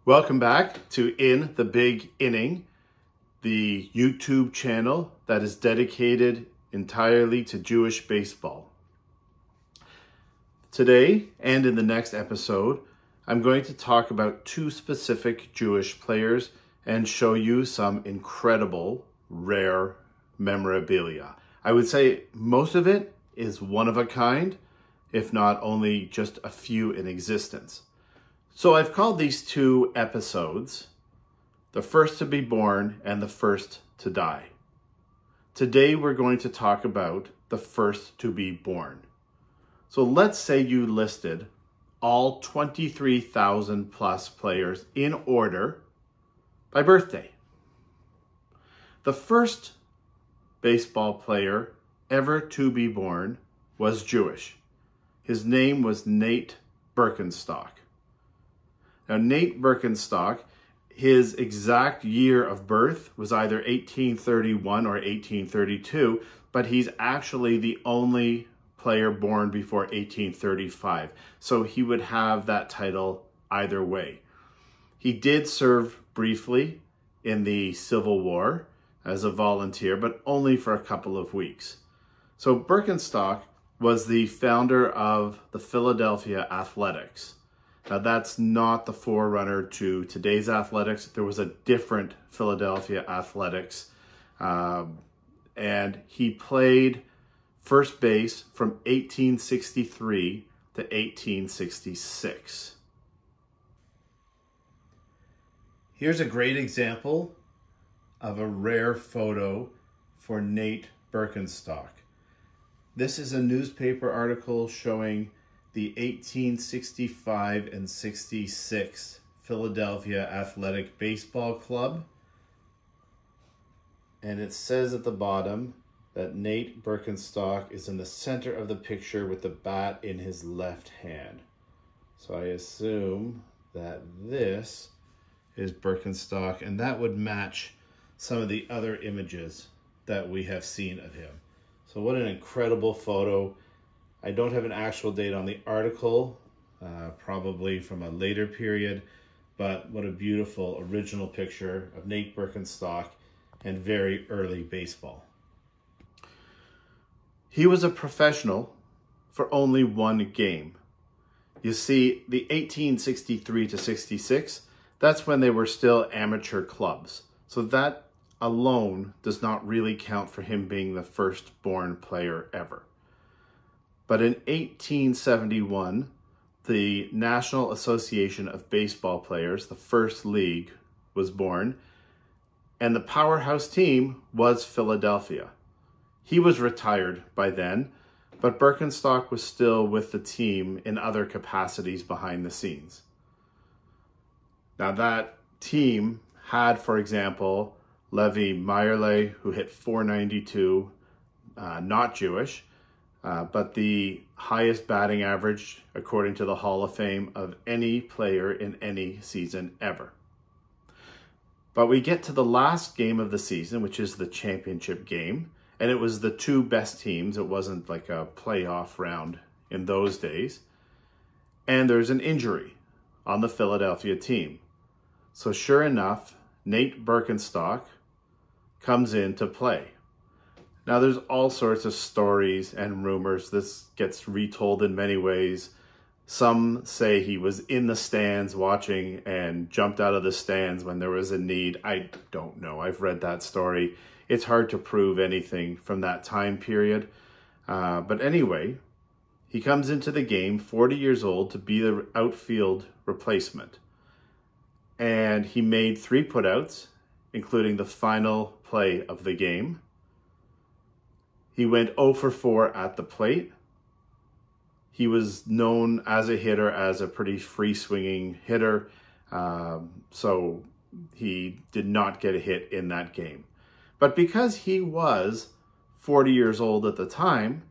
Welcome back to In the Big Inning, the YouTube channel that is dedicated entirely to Jewish baseball. Today, and in the next episode, I'm going to talk about two specific Jewish players and show you some incredible, rare memorabilia. I would say most of it is one of a kind, if not only just a few in existence. So I've called these two episodes, the first to be born and the first to die. Today we're going to talk about the first to be born. So let's say you listed all 23,000 plus players in order by birthday. The first baseball player ever to be born was Jewish. His name was Nate Berkenstock. Now, Nate Berkenstock, his exact year of birth was either 1831 or 1832, but he's actually the only player born before 1835. So he would have that title either way. He did serve briefly in the Civil War as a volunteer, but only for a couple of weeks. So Berkenstock was the founder of the Philadelphia Athletics. Now, that's not the forerunner to today's athletics. There was a different Philadelphia Athletics, and he played first base from 1863 to 1866. Here's a great example of a rare photo for Nate Berkenstock. This is a newspaper article showing the 1865 and 66 Philadelphia Athletic Baseball Club. And it says at the bottom that Nate Berkenstock is in the center of the picture with the bat in his left hand. So I assume that this is Berkenstock, and that would match some of the other images that we have seen of him. So what an incredible photo. I don't have an actual date on the article, probably from a later period, but what a beautiful original picture of Nate Berkenstock and very early baseball. He was a professional for only one game. You see, the 1863 to 66, that's when they were still amateur clubs. So that alone does not really count for him being the first-born player ever. But in 1871, the National Association of Baseball Players, the first league, was born, and the powerhouse team was Philadelphia. He was retired by then, but Berkenstock was still with the team in other capacities behind the scenes. Now that team had, for example, Levi Meyerle, who hit .492, not Jewish, but the highest batting average, according to the Hall of Fame, of any player in any season ever. But we get to the last game of the season, which is the championship game, and it was the two best teams. It wasn't like a playoff round in those days. And there's an injury on the Philadelphia team. So sure enough, Nate Berkenstock comes in to play. Now, there's all sorts of stories and rumors. This gets retold in many ways. Some say he was in the stands watching and jumped out of the stands when there was a need. I don't know. I've read that story. It's hard to prove anything from that time period. But anyway, he comes into the game, 40 years old, to be the outfield replacement. And he made 3 putouts, including the final play of the game. He went 0 for 4 at the plate. He was known as a hitter, as a pretty free-swinging hitter, so he did not get a hit in that game. But because he was 40 years old at the time,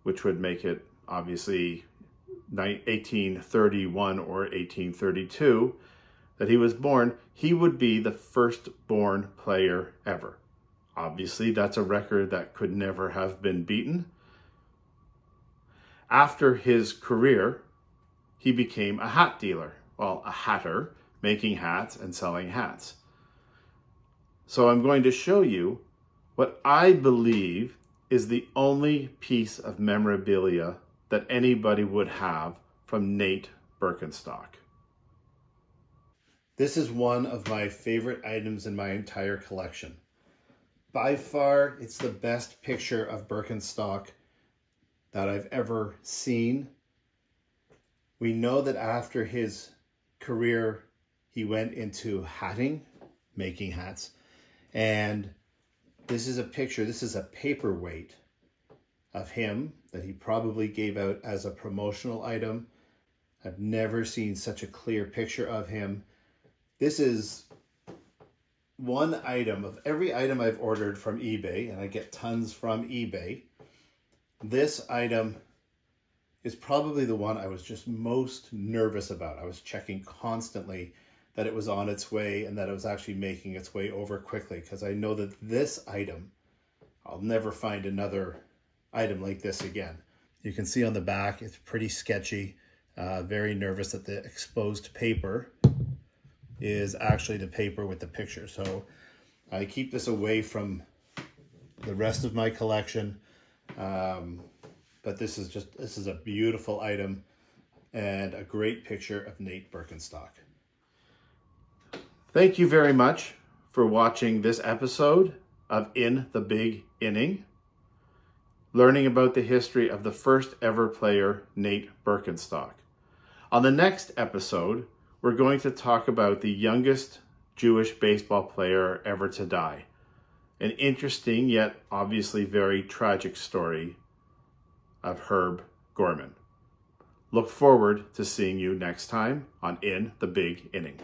which would make it obviously 1831 or 1832, that he was born, he would be the first-born player ever. Obviously, that's a record that could never have been beaten. After his career, he became a hat dealer. Well, a hatter, making hats and selling hats. So I'm going to show you what I believe is the only piece of memorabilia that anybody would have from Nate Berkenstock. This is one of my favorite items in my entire collection. By far, it's the best picture of Berkenstock that I've ever seen. We know that after his career, he went into hatting, making hats. And this is a picture, this is a paperweight of him that he probably gave out as a promotional item. I've never seen such a clear picture of him. This is one item of every item I've ordered from eBay, and I get tons from eBay. This item is probably the one I was just most nervous about. I was checking constantly that it was on its way and that it was actually making its way over quickly, because I know that this item, I'll never find another item like this again. You can see on the back, it's pretty sketchy. Very nervous that the exposed paper is actually the paper with the picture. So I keep this away from the rest of my collection. But this is a beautiful item and a great picture of Nate Berkenstock. Thank you very much for watching this episode of In the Big Inning, learning about the history of the first ever player, Nate Berkenstock. On the next episode, we're going to talk about the youngest Jewish baseball player ever to die. An interesting yet obviously very tragic story of Herb Gorman. Look forward to seeing you next time on In the Big Inning.